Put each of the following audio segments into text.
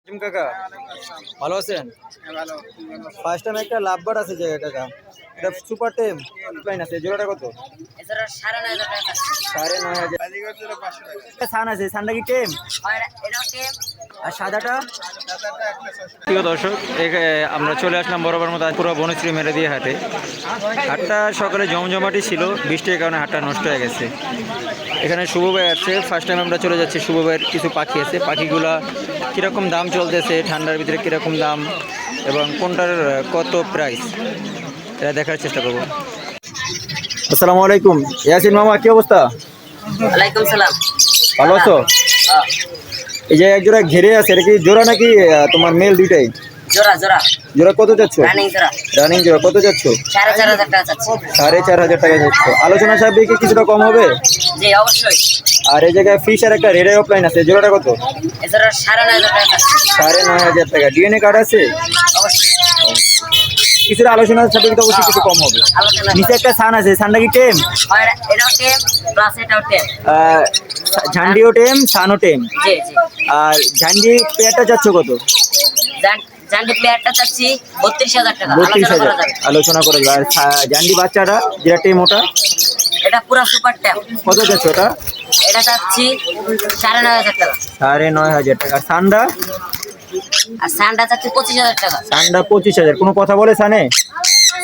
Gym কাকা ভালো আছেন? ফার্স্ট টাইম একটা লাভবার্ড আছে যে কাকা, এটা সুপার টেম লাইন আছে, জোড়াটা কত? এছাড়া 9,500 সান আছে, সানটা কি টেম? এটাও টেম। আর সাদাটা? প্রিয় দর্শক, আমরা চলে আসলাম বরাবর মতো পুরো বনশ্রী মেরে দিয়ে হাটে। হাটটা সকালে জমজমাটি ছিল, বৃষ্টির কারণে হাটটা নষ্ট হয়ে গেছে। এখানে শুভ ভাই আছে, ফার্স্ট টাইম আমরা চলে যাচ্ছি। শুভ ভাইয়ের কিছু পাখি আছে, পাখিগুলা কীরকম দাম চলতেছে, ঠান্ডার ভিতরে কীরকম দাম এবং কোনটার কত প্রাইস, এটা দেখার চেষ্টা করবো। আসসালামু আলাইকুম ইয়াসিন মামা, কি অবস্থা? ওয়ালাইকুম সালাম। ভালো আছো? এই যে এক জোড়া ঘিরে আছে, এটা কি জোড়া নাকি তোমার মেল দুইটাই? জোড়া জোড়া জোড়া কত যাচ্ছ? রানিং জোড়া। রানিং জোড়া কত যাচ্ছ? 4,500 টাকা যাচ্ছে। 4,500 টাকা যাচ্ছ। আলোচনা সাপেক্ষে কিছুটা কম হবে? জি অবশ্যই। আর এই জায়গায় ফিশ আর একটা রেড অফলাইন আছে, জোড়াটা কত? এছাড়া 9,500 টাকা যাচ্ছে। 9,500 টাকা। ডিএনএ কার্ড আছে? অবশ্যই কিছুটা আলোচনা সাপেক্ষে অবশ্যই কিছু কম হবে। আলোচনা নিচে একটা সান আছে, সানটা কি টেম? এটাও টেম প্লাস এটাও টেম। ঝান্ডিও টেম, সানও টেম। জি জি। আর ঝান্ডি পেয়ারটা যাচ্ছ কত? জান্ডি প্লেয়ারটা চাচ্ছি 32,000 টাকা। 32,000 আলোচনা করে দেবো। আর জান্ডি বাচ্চাটা যেটা টেম, ওটা এটা পুরো সুপার ট্যাপ। কত যাচ্ছ ওটা? এটা চাচ্ছি 9,500 টাকা। 9,500 টাকা। সানডা? আর সানটা চাচ্ছি 25,000 টাকা। সানডা 25,000। কোনো কথা বলে সানে?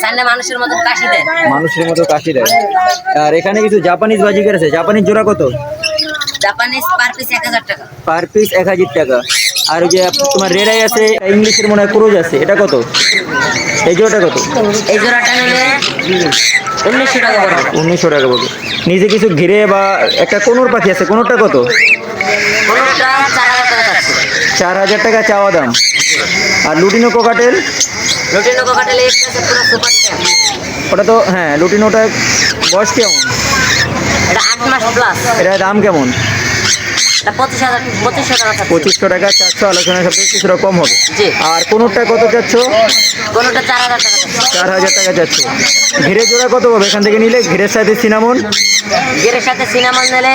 সানটা মানুষের মতো কাশি দেয়। মানুষের মতো কাশি দেয়। আর এখানে কিছু জাপানিজ বাজিকার আছে, জাপানিজ জোড়া কত? জাপানিজ পার পিস 1,000 টাকা। পার পিস 1,000 টাকা। আর ওই যে তোমার রেডাই আছে, ইংলিশের মনে হয় ক্রুজ আছে, এটা কত? এই জোড়াটা কত? এই জোড়াটা নিলে 1,900 টাকা পড়বে। 1,900 টাকা পড়বে। নিজে কিছু ঘিরে বা একটা কোনোর পাখি আছে, কোনোটা কত? কোনটা 4,000 টাকা যাচ্ছে। 4,000 টাকা চাওয়া দাম। আর লুটিনো কোকাটেল? রুটিনো কোকাটেল একটা আছে পুরো সুপার ট্যাপ। ওটা তো হ্যাঁ, লুটিনোটা বয়স কেমন? এটা 8 মাস প্লাস। এটার দাম কেমন? এটা 25,000 টাকা যাচ্ছে। 2,500 টাকা চাচ্ছ, আলোচনার সাথে কিছুটা কম হবে। জি। আর কোনোটা কত চাচ্ছ? কোনটা 4,000 টাকা যাচ্ছে। 4,000 টাকা চাচ্ছ। ঘিরে জোড়া কত হবে এখান থেকে নিলে? ঘিরের সাথে সিনামন? গেরের সাথে সিনেমা নিলে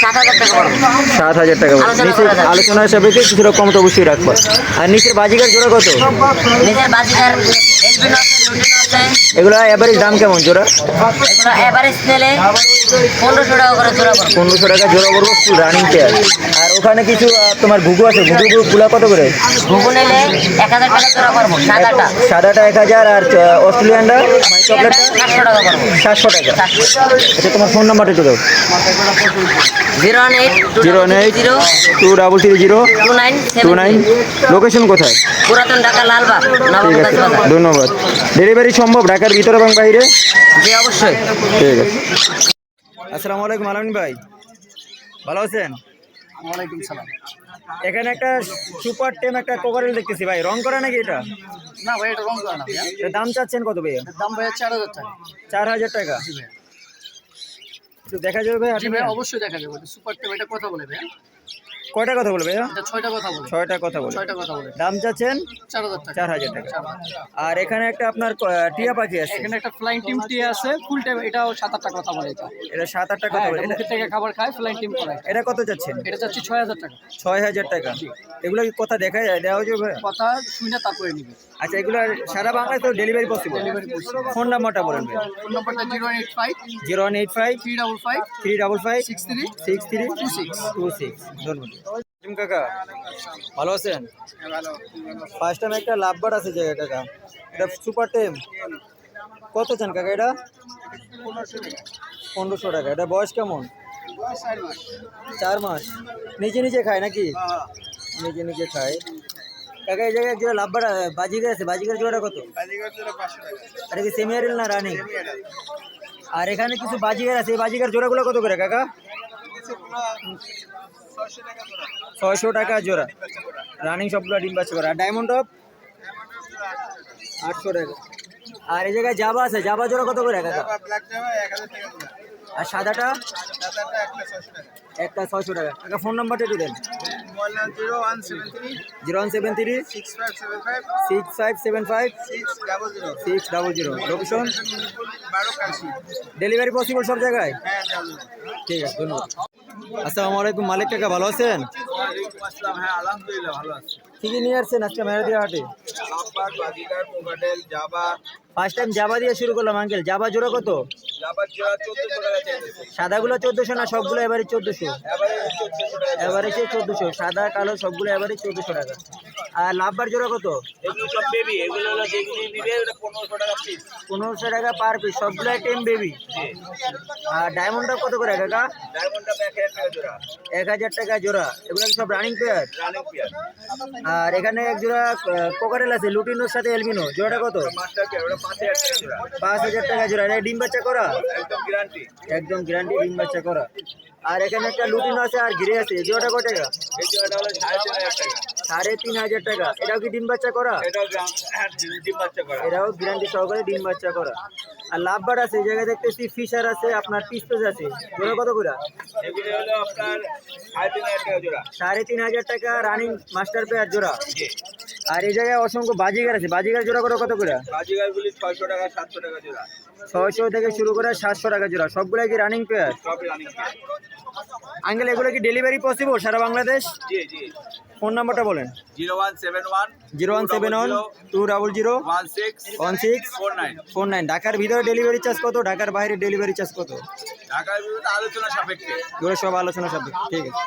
7,000 টাকা পড়বে। 7,000 টাকা পড়বে। আলোচনা নিচে করা যাবে। আলোচনার সাপেক্ষে কিছুটা কম তো অবশ্যই রাখবো। আর নিচের বাজিকার জোড়া কত? নিজের বাজিকার এলবিনো আছে, লুটিনো আছে। এগুলো এভারেজ দাম কেমন জোড়া? এগুলো এভারেজ নিলে 1,500 টাকা করে জোড়া পড়বে। 1,500 টাকা জোড়া করবো, ফুল রানিং পেয়ার। আর ওখানে কিছু তোমার ঘুঘু আছে, ঘুঘুগুলা কত করে? ঘুঘু নিলে 1,000 টাকা জোড়া পড়বো। সাদাটা সাদাটা 1,000। আর অস্ট্রেলিয়ানটা মানে চকলেটটা 700 টাকা পড়বো। 700 টাকা। আচ্ছা, তোমার ফোন নাম্বারটা একটু দাও। 018-230-2973। লোকেশন কোথায়? পুরাতন ঢাকা লালবাগ, ঠিক নবাবগঞ্জ আছে, বাজার। ধন্যবাদ। ডেলিভারি সম্ভব ঢাকার ভিতরে এবং বাইরে? জি অবশ্যই। ঠিক আছে। আসসালামু আলাইকুম আলামিন ভাই, ভালো আছেন? ওয়ালাইকুম সালাম। এখানে একটা সুপার টেম একটা কোকারেল দেখতেছি ভাই, রং করা নাকি এটা? না ভাই, এটা রং করা না ভাইয়া। এর দাম চাচ্ছেন কত ভাইয়া? এর দাম ভাইয়া 4,000 টাকা। 4,000 টাকা। জি ভাইয়া। একটু দেখা যাবে ভাই? জি ভাইয়া, অবশ্যই দেখা যাবে। এটা সুপার টেপ, এটা কথা বলে ভাইয়া। কয়টা কথা বলবে ভাইয়া? এটা 6টা কথা বলে। 6টা কথা বলে। 6টা কথা বলে। দাম চাচ্ছেন 4,000 টাকা। 4,000 টাকা। আর এখানে একটা আপনার টিয়া পাখি আছে, এখানে একটা ফ্লাইং টিম টিয়া আছে, ফুল টাইম। এটাও 7-8টা কথা বলে। এটা এটা 7-8টা কথা বলে। মুখের থেকে খাবার খায়, ফ্লাইং টিম করে। এটা কত চাচ্ছেন? এটা চাচ্ছি 6,000 টাকা। 6,000 টাকা। এগুলো কি কথা দেখা দেওয়া যাবে ভাইয়া? কথা শুনে তারপরে নিবে। আচ্ছা, এগুলো সারা বাংলায় তো delivery possible? Delivery possible. Phone নাম্বারটা বলেন ভাই। ফোন নাম্বারটা 085 0185355 355 63 6326। ধন্যবাদ। জিম কাকা ভালো আছেন? ফার্স্ট টাইম একটা লাভবার্ড আছে যে কাকা, এটা সুপার টেম, কত চান কাকা এটা? 1,500 টাকা। এটা বয়স কেমন? 4 মাস। নিজে নিজে খায় নাকি? নিজে নিজে খায়। কাকা এই জায়গায় একটা লাভবার্ড বাজিকার আছে, বাজিকার জোড়াটা কত? এটা কি সেমিয়ারেল না রানিং? আর এখানে কিছু বাজিকার আছে, এই বাজিকার জোড়াগুলো কত করে কাকা? 600 টাকা জোড়া। রানিং সবগুলো ডিম বাচ্চা করে। আর ডায়মন্ড টপ 800 টাকা। আর এই জায়গায় জাবা আছে, জাবা জোড়া কত করে কাকা? আর সাদাটা? একটা 600 টাকা। কাকা ফোন নাম্বারটা একটু দেন। Mobile number 0173 0173 6575 6575 600 600। Location Barokashi. Delivery possible সব জায়গায়? হ্যাঁ যাবো। ঠিক আছে, ধন্যবাদ। আসসালামু আলাইকুম মালিক কাকা, ভালো আছেন? ওয়ালাইকুম আসসালাম। হ্যাঁ আলহামদুলিল্লাহ ভালো আছি। কি কি নিয়ে আসছেন আজকে মেহেরদিয়া হাটে? লাভবাগ, বাজিকার, কোকাটেল, জাবা। ফার্স্ট টাইম জাবা দিয়ে শুরু করলাম আঙ্কেল। জাবা জোড়া কত? জাবার জোড়া 1400 টাকা চাইতেছে। সাদাগুলো 1400 না সবগুলো এবারে 1400? এবারে 1400 টাকা। এভারেজে 1400, সাদা কালো সবগুলো এভারেজ 1400 টাকা। আর লাভবার জোড়া কত? এগুলো সব বেবি, এগুলো হলো যেগুলি নিবে ওটা 1500 টাকা পিস। 1500 টাকা পার পিস, সবগুলো টেম বেবি। আর ডায়মন্ডটা কত করে কাকা? ডায়মন্ডটা 1000 টাকা জোড়া। 1000 টাকা জোড়া। এগুলো কি সব রানিং পেয়ার? Running pair. আর এখানে এক জোড়া কোকারেল আছে লুটিনোর সাথে এলবিনো, জোড়াটা কত? মাস্টার পিয়ার ওটা 5000 টাকা জোড়া। 5000 টাকা জোড়া। এটা ডিম বাচ্চা করা? একদম গ্যারান্টি। একদম গ্যারান্টি ডিম বাচ্চা করা। আর এখানে একটা লুটিনো আছে আর ঘিরে আছে, জোড়াটা কত টাকা? এই জোড়াটা হলো 3500 টাকা। 3500 টাকা। এটাও কি ডিম বাচ্চা করা? এটাও ডিম বাচ্চা করা। এটাও গ্যারান্টি সহকারে ডিম বাচ্চা করা। আর লাভবার আছে, এই জায়গায় দেখতেছি ফিশার আছে, আপনার পিসপেস আছে, জোড়া কত করে? এগুলো হলো আপনার 3500 টাকা জোড়া। 3500 টাকা রানিং মাস্টার পেয়ার জোড়া। জি। আর এই জায়গায় অসংখ্য বাজিগার আছে, বাজিগার জোড়া করে কত করে? বাজিগারগুলি 600 টাকা 700 টাকা জোড়া। 600 থেকে শুরু করে 700 টাকা জোড়া। সবগুলো কি রানিং পেয়ার? সবই রানিং পিয়ার। আঙ্কেল এগুলো কি ডেলিভারি পসিবল সারা বাংলাদেশ? জি জি। ফোন নাম্বারটা বলেন। 0171 0171 200 16 49। 49। ঢাকার ভিতরে ডেলিভারি চার্জ কত? ঢাকার বাইরে ডেলিভারি চার্জ কত? ঢাকার বিরুদ্ধে আলোচনা সাপেক্ষে। এগুলো সব আলোচনা সাপেক্ষে। ঠিক আছে।